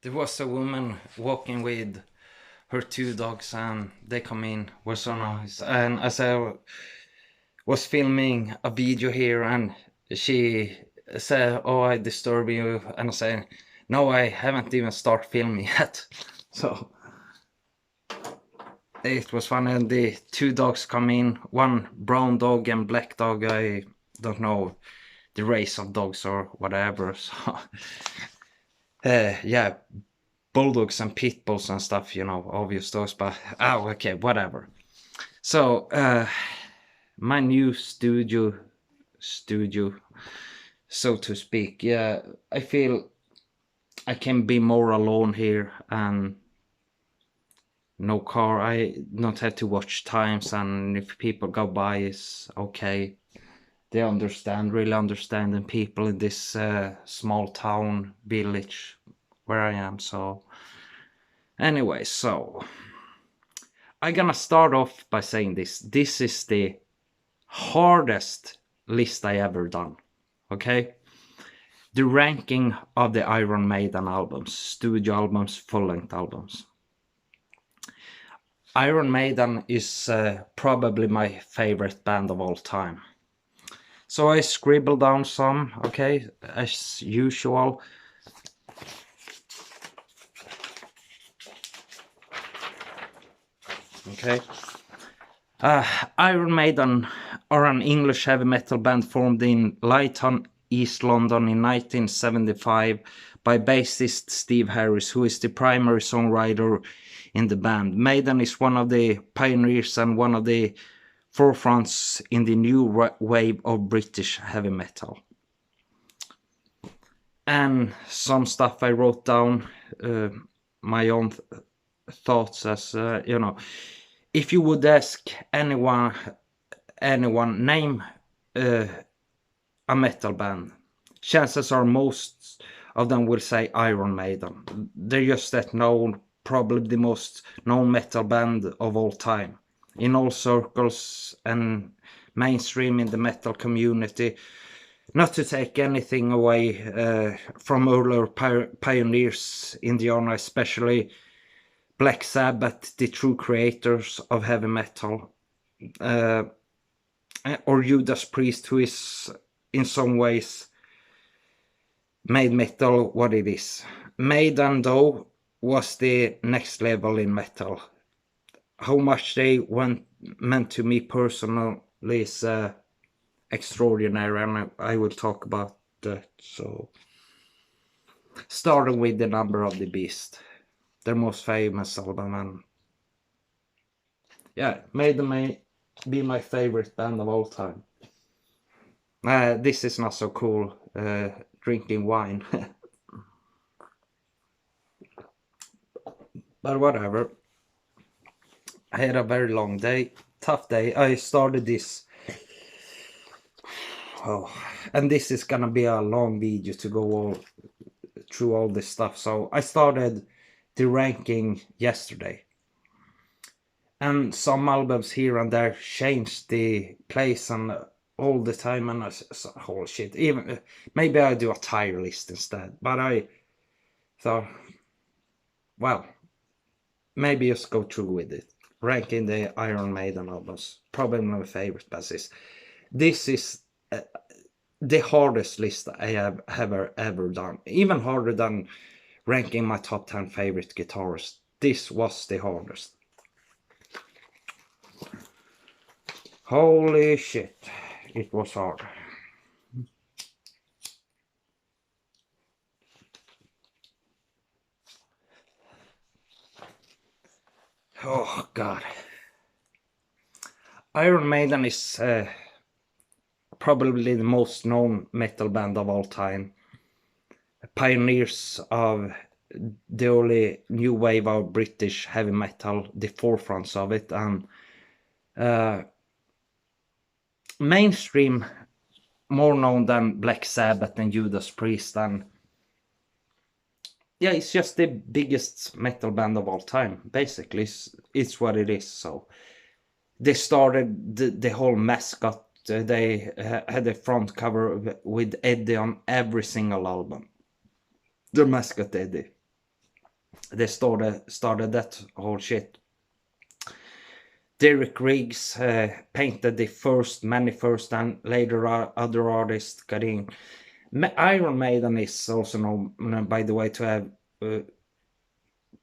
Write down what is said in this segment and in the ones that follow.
There was a woman walking with her two dogs, and they come in. Was so nice. And as I was filming a video here, and she said, "Oh, I disturb you," and I said, "No, I haven't even started filming yet." So it was fun, and the two dogs come in. One brown dog and black dog. I don't know the race of dogs or whatever. So yeah, bulldogs and pit bulls and stuff, you know, obvious those, but okay, whatever. So my new studio, so to speak. Yeah, I feel I can be more alone here, and no car. I not have to watch times, and if people go by, it's okay. They understand, really understanding people in this small town village where I am. So anyway, so I'm gonna start off by saying this. This is the hardest list I ever done. Okay? The ranking of the Iron Maiden albums, studio albums, full-length albums. Iron Maiden is probably my favorite band of all time. So I scribbled down some, okay, as usual. Okay. Iron Maiden are an English heavy metal band formed in Lytton, East London in 1975 by bassist Steve Harris, who is the primary songwriter in the band. Maiden is one of the pioneers and one of the forefronts in the new wave of British heavy metal. And some stuff I wrote down, my own thoughts as, you know, if you would ask anyone name a metal band, chances are most of them will say Iron Maiden. They're just that known, probably the most known metal band of all time. In all circles and mainstream in the metal community. Not to take anything away from earlier pioneers in the genre, especially Black Sabbath, the true creators of heavy metal, or Judas Priest, who is in some ways made metal what it is. Maiden, though, was the next level in metal. How much they meant to me personally is extraordinary, and I will talk about that. So, starting with the Number of the Beast, their most famous album, and yeah, Maiden may be my favorite band of all time. This is not so cool, drinking wine. But whatever. I had a very long day, tough day. I started this. Oh, and this is gonna be a long video to go through all this stuff. So I started the ranking yesterday. And some albums here and there changed the place and all the time, and I said, "Holy shit!" Even maybe I do a tier list instead. But I thought, well, maybe just go through with it, ranking the Iron Maiden albums. Probably my favorite bassist. This is the hardest list I have ever done. Even harder than ranking my top 10 favorite guitarists. This was the hardest. Holy shit, it was hard. Oh god. Iron Maiden is probably the most known metal band of all time. Pioneers of the early new wave of British heavy metal, the forefronts of it, and mainstream more known than Black Sabbath and Judas Priest, and yeah, it's just the biggest metal band of all time. Basically, it's what it is. So they started the whole mascot. They had a front cover with Eddie on every single album. The mascot Eddie. they started that whole shit. Derek Riggs painted the many first, and later other artists got in. Iron Maiden is also known, by the way, to have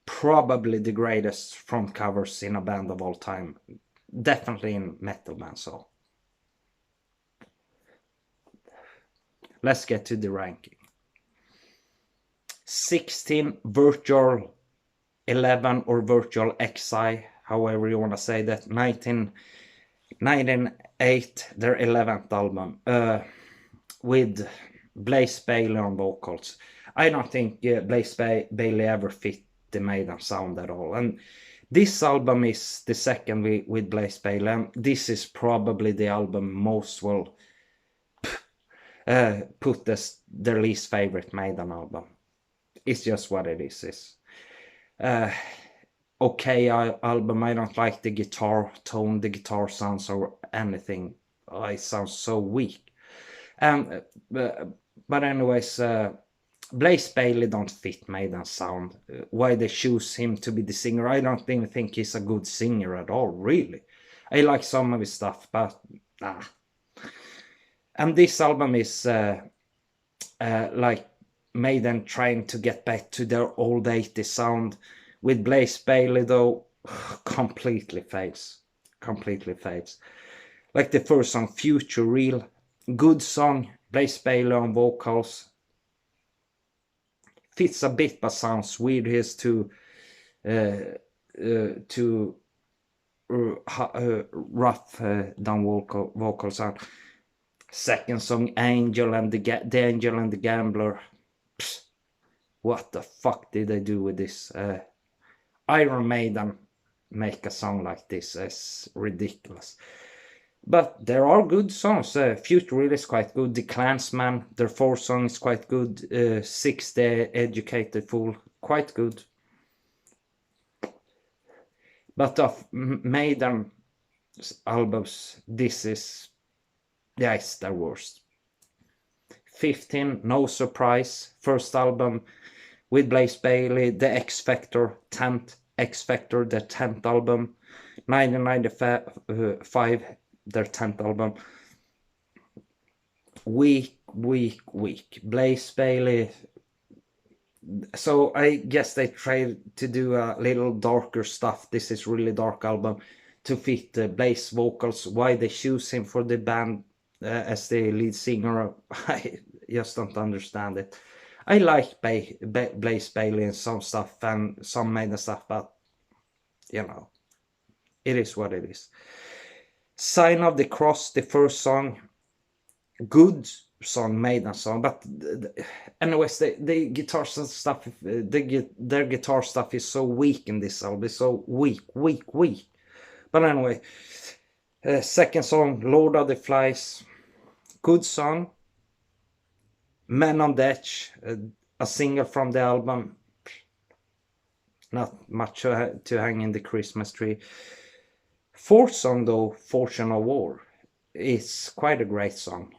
probably the greatest front covers in a band of all time. Definitely in metal band, so. Let's get to the ranking. 16 Virtual 11 or Virtual XI, however you want to say that. 1998, their 11th album, with Blaze Bayley on vocals. I don't think Blaze Bayley ever fit the Maiden sound at all. And this album is the second with Blaze Bayley, and this is probably the album most will put their least favorite Maiden album. It's just what it is. It's okay album. I don't like the guitar tone, the guitar sounds or anything. It sounds so weak. But anyways, Blaze Bayley don't fit Maiden's sound. Why they choose him to be the singer, I don't even think he's a good singer at all, really. I like some of his stuff, but nah. And this album is like Maiden trying to get back to their old 80s sound. With Blaze Bayley, though, completely fades. Completely fades. Like the first song, Future Real, good song. Blaze Bayley on vocals. Fits a bit, but sounds weird. He has to rough down vocal sound. Second song, Angel and the Angel and the Gambler. Psst, what the fuck did they do with this? Iron Maiden make a song like this. It's ridiculous. But there are good songs. Future Real is quite good. The Clansman, their fourth song is quite good. Six, The Educated Fool, quite good. But of Maiden albums, this is, yeah, it's their worst. 15, No Surprise, first album with Blaze Bayley. The X Factor, 10th X Factor, their 10th album. 1995, their 10th album. Weak. Blaze Bayley. So I guess they tried to do a little darker stuff. This is really dark album to fit the Blaze vocals. Why they choose him for the band as the lead singer, I just don't understand it. I like Blaze Bayley and some stuff and some Maiden stuff, but you know, it is what it is. Sign of the Cross, the first song, good song, Maiden song, but anyways, the guitar stuff, their guitar stuff is so weak in this album. It's so weak. But anyway, second song, Lord of the Flies, good song. Men on the Edge, a single from the album. Not much to hang in the Christmas tree. Fourth song though, Fortune of War, is quite a great song.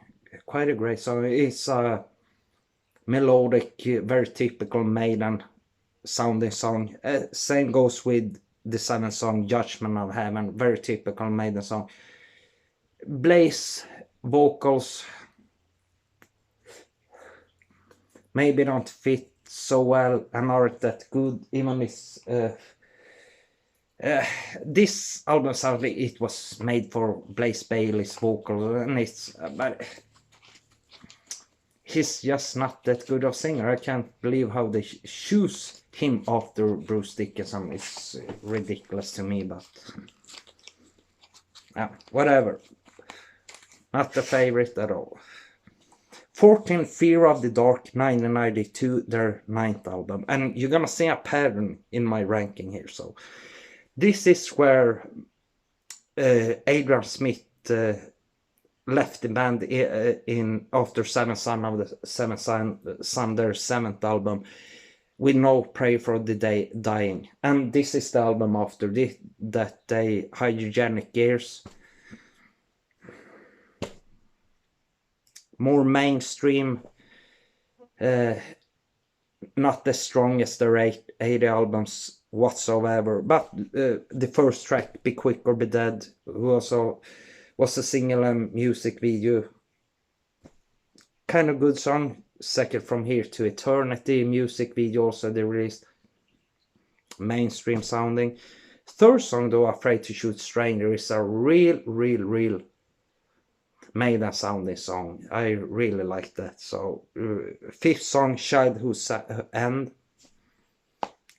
Quite a great song. It's a melodic, very typical Maiden sounding song. Same goes with the seventh song, Judgment of Heaven, very typical Maiden song. Blaze vocals maybe don't fit so well and aren't that good. Even this album sounds like it was made for Blaze Bayley's vocal, and it's but he's just not that good of singer. I can't believe how they choose him after Bruce Dickinson. It's ridiculous to me, but whatever. Not the favorite at all. 14, Fear of the Dark, 1992, their 9th album. And you're gonna see a pattern in my ranking here. So this is where Adrian Smith left the band in after Seventh Son of the Seventh Son, their 7th album, with No Prayer for the Dying. And this is the album after that day, Hygienic Gears. More mainstream, not the strongest their 80 albums whatsoever, but the first track, Be Quick or Be Dead, also was a single and music video. Kind of good song. Second, From Here to Eternity music video also they released. Mainstream sounding. Third song though, Afraid to Shoot Stranger, is a real Maiden sounding song. I really like that. So fifth song, Childhood's End,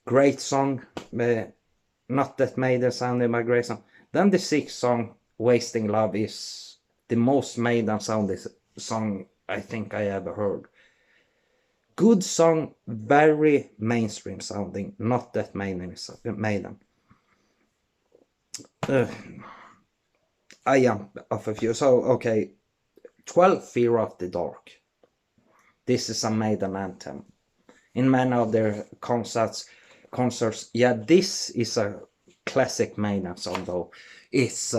great song. Not that Maiden sounding, but great song. Then the sixth song, Wasting Love, is the most Maiden sounding song I think I ever heard. Good song, very mainstream sounding, not that Maiden. I jump off a few. So, okay, 12, Fear of the Dark. This is a Maiden anthem. In many of their concerts, yeah, this is a classic Maiden song though. It's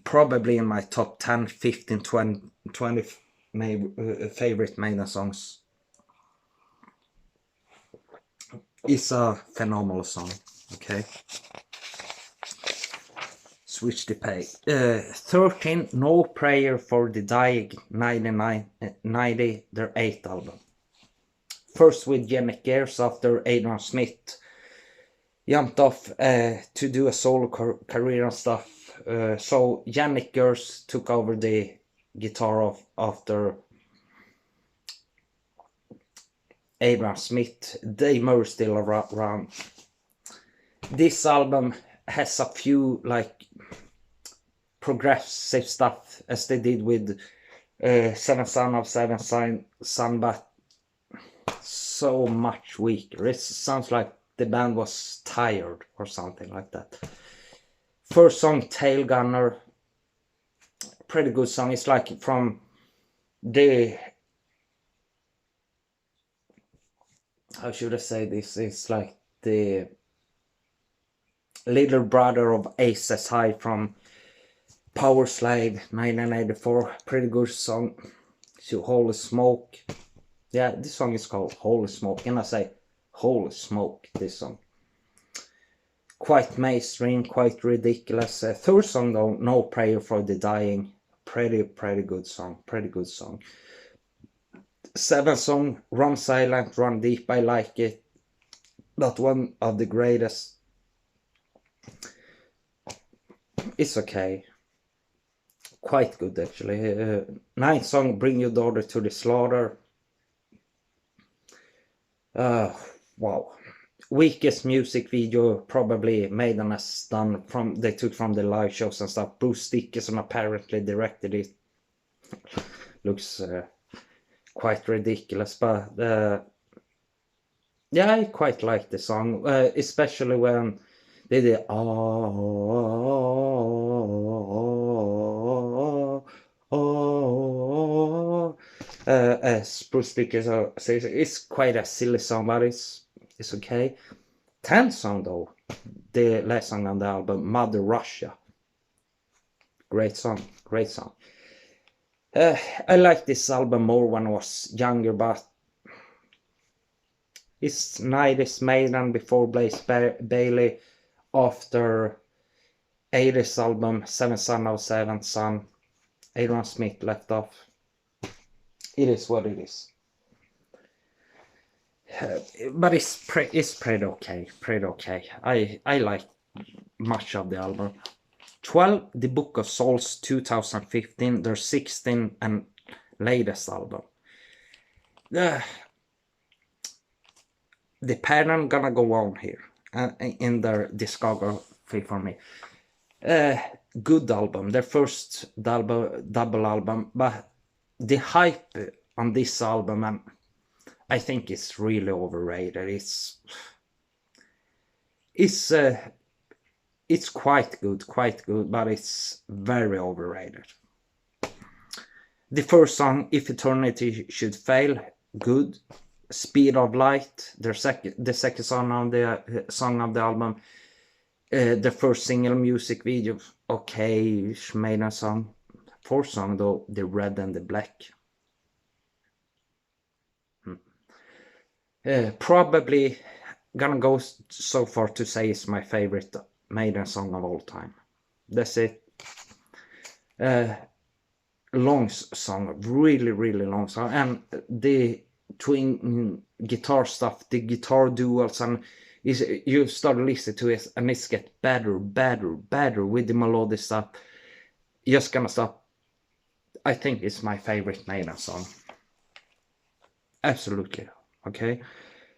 probably in my top 10, 15, 20 favorite Maiden songs. It's a phenomenal song, okay? Switch the page. 13, No Prayer for the Dying, 90, their 8th album. First with Yannick Gers after Adrian Smith jumped off to do a solo career and stuff. So Yannick Gers took over the guitar after Adrian Smith. Dave Murray still around. This album has a few like progressive stuff as they did with Seven Son of Seven Son, but so much weaker. It sounds like the band was tired or something like that. First song, Tail Gunner, pretty good song. It's like from the, how should I say this? It's like the little brother of Aces High from Power Slave 1984. Pretty good song. So Holy Smoke. Yeah, this song is called Holy Smoke, and I say holy smoke, this song. Quite mainstream, quite ridiculous. Third song though, No Prayer for the Dying. Pretty good song. Pretty good song. Seventh song, Run Silent, Run Deep. I like it. Not one of the greatest. It's okay. Quite good actually. Ninth song, Bring Your Daughter to the Slaughter. Wow. Weakest music video probably Maiden has done, they took from the live shows and stuff. Bruce Dickinson apparently directed it. Looks quite ridiculous, but yeah, I quite like the song, especially when they did as Bruce Dickinson says. It's quite a silly song, but it's okay. 10th song though, the last song on the album, Mother Russia. Great song. I like this album more when I was younger, but it's 90s Maiden before Blaze Bailey, after 80s album, Seven Son of Seven Son. Adrian Smith left off. It is what it is. But it's pretty okay. I like much of the album. 12, The Book of Souls 2015, their 16th and latest album. The pattern gonna go on here in their discography for me. Good album, their first double album, but the hype on this album, and I think it's really overrated. It's quite good, but it's very overrated. The first song, If Eternity Should Fail, good. Speed of Light, the second song of the album. The first single music video, okay, Maiden song. Fourth song though, The Red and the Black. Probably gonna go so far to say it's my favorite Maiden song of all time. That's it. Long song, really, really long song, and the twin guitar stuff, the guitar duels, and you start listening to it, and it's get better, better with the melodic stuff. Just gonna stop. I think it's my favorite Maiden song. Absolutely. Okay.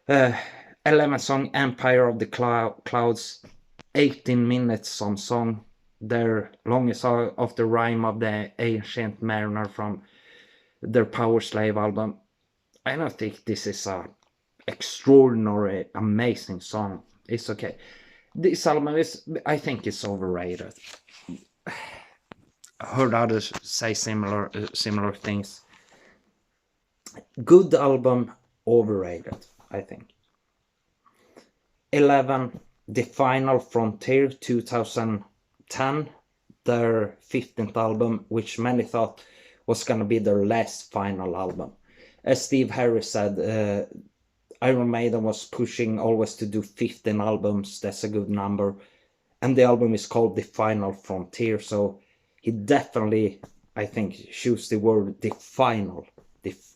11th song, Empire of the Clouds. 18 minutes song. Their longest of the Rime of the Ancient Mariner from their Power Slave album. I don't think this is a extraordinary, amazing song. It's okay. This album is, I think it's overrated. I heard others say similar things. Good album, overrated, I think. 11, The Final Frontier, 2010, their 15th album, which many thought was gonna be their last final album. As Steve Harris said, Iron Maiden was pushing always to do 15 albums, that's a good number, and the album is called The Final Frontier, so he definitely, I think, chose the word the final,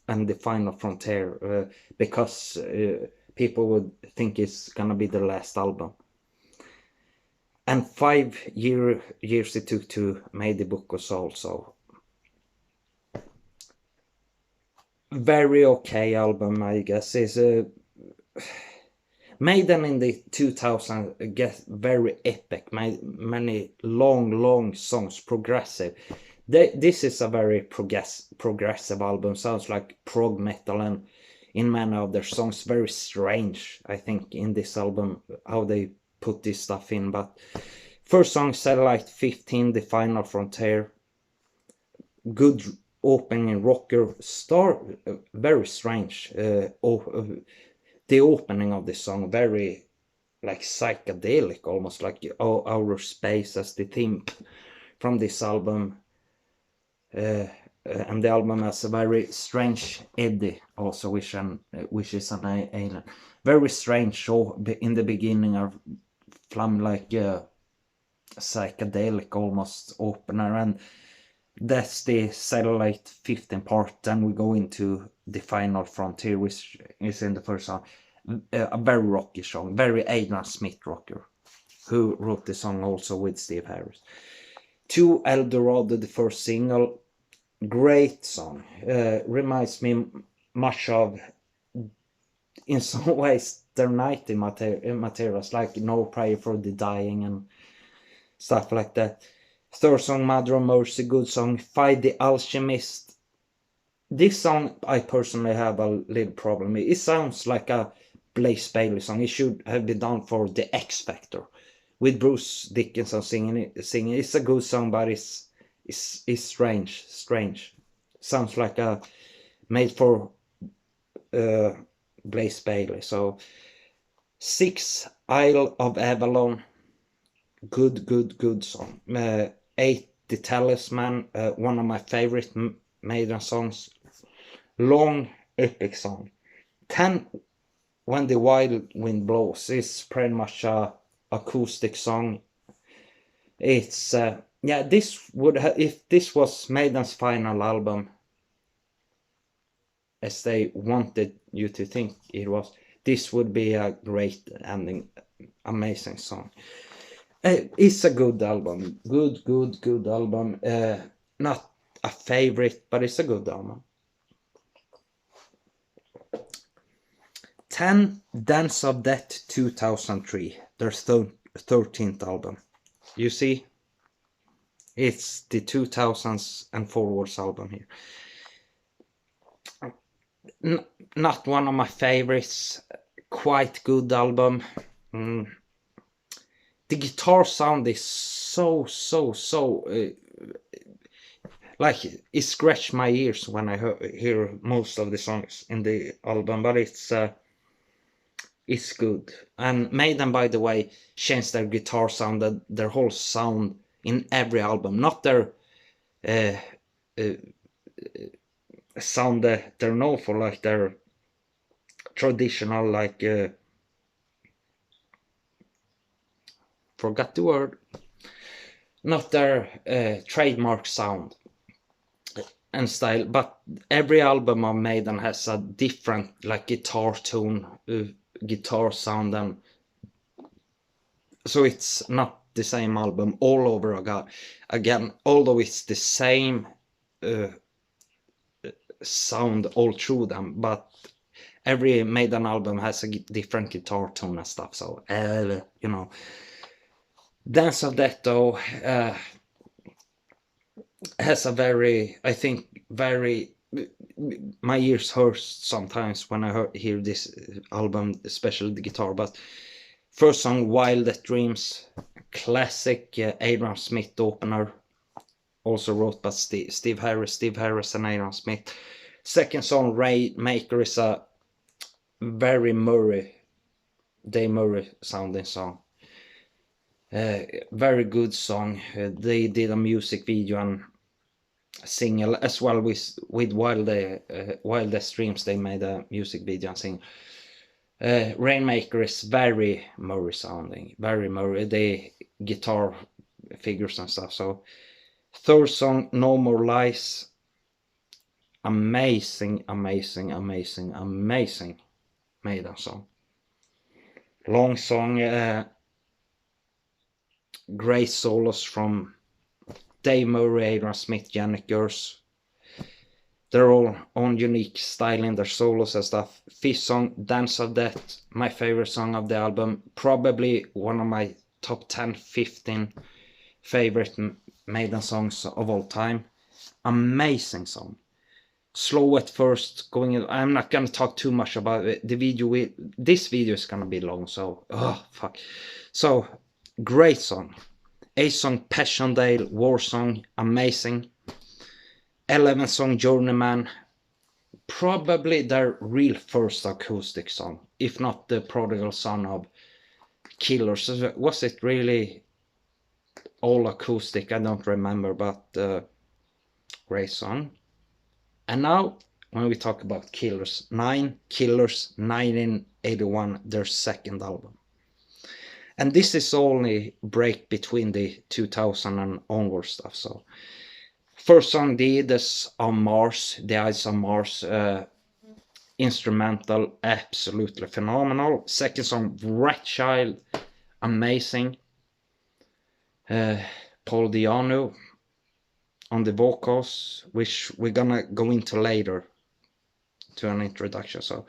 and the final frontier, because people would think it's gonna be the last album. And 5 years it took to make the Book of Souls, so very okay album, I guess. Is Maiden in the 2000s get very epic, many long songs, progressive. This is a very progressive album, sounds like prog metal, and in many of their songs very strange, I think, in this album, how they put this stuff in. But first song, Satellite 15, The Final Frontier, good opening rocker, very strange, the opening of the song, very like psychedelic, almost like outer space as the theme from this album. And the album has a very strange Eddie also, which is an alien. Very strange show in the beginning of Flam, like psychedelic almost opener, and that's the Satellite 15 part. Then we go into The Final Frontier, which is in the first song. A very rocky song, very Adrian Smith rocker, who wrote the song also with Steve Harris. 2, El Dorado, the first single, great song. Reminds me much of, in some ways, their 90 materials, like No Prayer for the Dying and stuff like that. Third song, Mother of Mercy, good song. 5, The Alchemist. This song I personally have a little problem with. It sounds like a Blaze Bayley song. It should have been done for the X Factor with Bruce Dickinson singing. It's a good song, but it's strange. Sounds like a made for Blaze Bayley. So 6, Isle of Avalon, good song. 8, The Talisman, one of my favorite Maiden songs, long epic song. 10, When the Wild Wind Blows, is pretty much a acoustic song. It's yeah, this would if this was Maiden's final album, as they wanted you to think it was, this would be a great ending, amazing song. It's a good album, good album. Not a favorite, but it's a good album. 10, Dance of Death 2003, their 13th album. You see, it's the 2000s and forwards album here. Not one of my favorites, quite good album. The guitar sound is so like it scratched my ears when I hear most of the songs in the album, but it's good. And Maiden, by the way, changed their guitar sound, their whole sound in every album, not their sound that they're known for, like their traditional, like forgot the word, not their trademark sound and style, but every album of Maiden has a different, like, guitar tone, guitar sound, and so it's not the same album all over again, although it's the same sound all through them, but every Maiden album has a different guitar tone and stuff, so you know. Dance of Death, though, has a very, I think, very, my ears hurt sometimes when I hear this album, especially the guitar. But first song, Wildest Dreams, classic Aaron Smith opener, also wrote by Steve Harris and Aaron Smith. Second song, Rainmaker, is a very Dave Murray sounding song. Very good song. They did a music video and single as well with Wildest Dreams. They made a music video and single. Rainmaker is very Murray sounding, very Murray, the guitar figures and stuff. So third song, No More Lies, amazing Maiden song. Long song, great solos from Dave Murray, Aaron Smith, Janet Gers. They're all on unique style in their solos and stuff. Fifth song, Dance of Death, my favorite song of the album. Probably one of my top 10, 15 favorite Maiden songs of all time. Amazing song. Slow at first, going in. I'm not gonna talk too much about it. This video is gonna be long, so fuck. So great song. 8th song, Passchendaele, war song, amazing. 11th song, Journeyman, probably their real first acoustic song, if not the prodigal son of Killers. Was it really all acoustic? I don't remember, but great song. And now, when we talk about Killers, 1981, their second album. And this is only break between the 2000 and onward stuff. So first song, The Eyes on Mars, instrumental, absolutely phenomenal. Second song, Wrathchild, amazing. Paul Di'Anno on the vocals, which we're gonna go into later to an introduction. So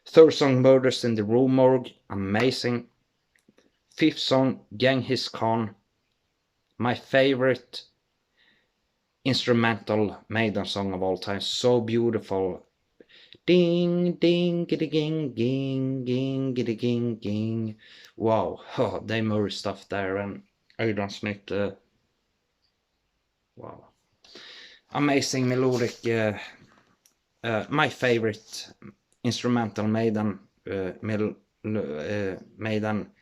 third song, Murders in the Rue Morgue, amazing. Fifth song, Genghis Khan, my favorite instrumental Maiden song of all time. So beautiful. Ding ding giddy ging ging ging giddy ging ging. Wow, Dave Murray stuff there, and Aaron Smith. Wow, amazing melodic. My favorite instrumental Maiden Maiden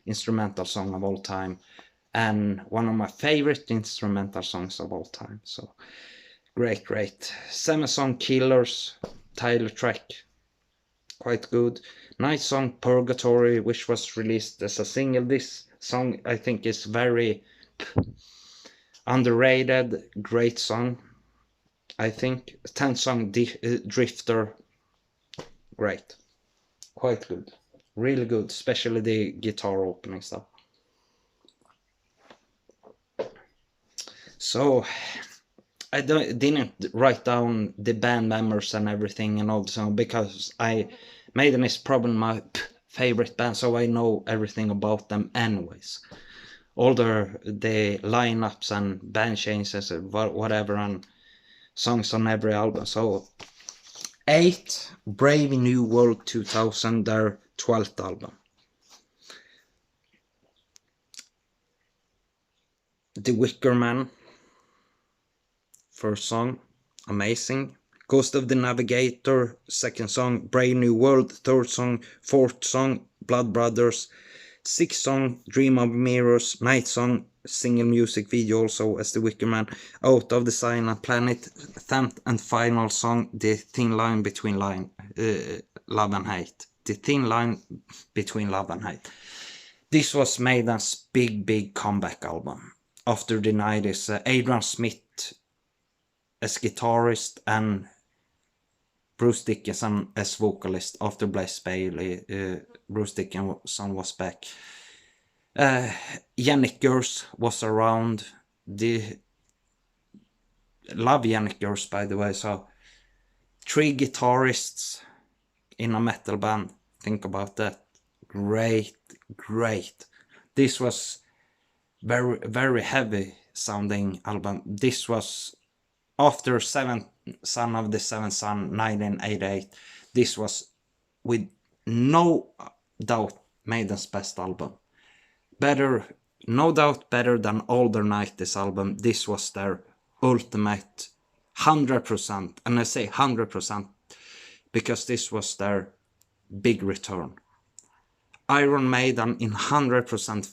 instrumental song of all time, and one of my favorite instrumental songs of all time. So great. 7th song, Killers, title track, quite good. 9th song, Purgatory, which was released as a single. This song, I think, is very underrated, great song, I think. 10th song, Drifter, great, quite good, really good, especially the guitar opening stuff. So I didn't write down the band members and everything and all the song, because Maiden is probably my favorite band, so I know everything about them anyways. All the lineups and band changes and whatever, and songs on every album. So 8, Brave New World 2000, their 12th album. The Wicker Man, first song, amazing. Ghost of the Navigator, second song, Brave New World, third song, fourth song, Blood Brothers, 6th song, Dream of Mirrors, 9th song, single music video also as The Wicker Man, Out of the Silent Planet, 10th and final song, The Thin Line Between Love and Hate. the thin line between love and hate. This was Maiden's big comeback album. After the 90s, Adrian Smith as guitarist and Bruce Dickinson as vocalist. After Blaze Bayley, Bruce Dickinson was back. Yannick Gers was around. Love Yannick Gers, by the way. So 3 guitarists in a metal band. Think about that. Great. This was very heavy sounding album. This was after Son of the Seventh Son 1988. This was with no doubt Maiden's best album. No doubt better than Older Night, this album. This was their ultimate 100%, and I say 100% because this was their big return. Iron Maiden in 100%